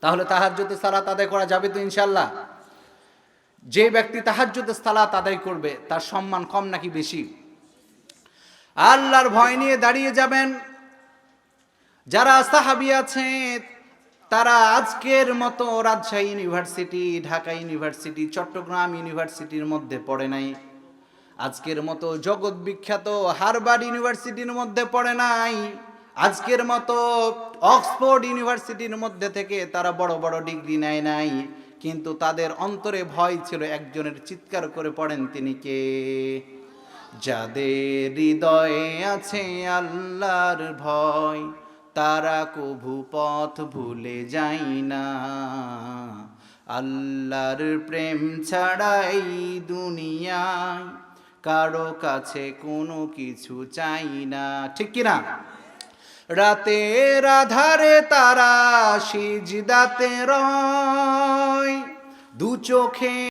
তাহলে তাহাজ্জুদের সালাত আদায় করা যাবে তো ইনশাআল্লাহ? যে ব্যক্তি তাহাজ্জুদের সালাত আদায় করবে তার সম্মান কম নাকি বেশি? আল্লাহর ভয় নিয়ে দাঁড়িয়ে যাবেন। যারা সাহাবী আছে তারা আজকের মতো রাজশাহী ইউনিভার্সিটি, ঢাকা ইউনিভার্সিটি, চট্টগ্রাম ইউনিভার্সিটির মধ্যে পড়ে নাই। আজকের মতো জগৎ বিখ্যাত হার্ভার্ড ইউনিভার্সিটির মধ্যে পড়ে নাই। আজকের মতো অক্সফোর্ড ইউনিভার্সিটির মধ্যে থেকে তারা বড় বড় ডিগ্রি নেয় নাই। কিন্তু তাদের অন্তরে ভয় ছিল একজনের, চিৎকার করে পড়েন তিনি কে? যাদের হৃদয়ে আছে আল্লাহর ভয়, তারা কভু পথ ভুলে যায় না। আল্লাহর প্রেম ছাড়া এই দুনিয়ায় কারো কাছে কোনো কিছু চাই না। ঠিক কিনা? রাতের আধারে তারা সিজদাতে রয়, দু চোখে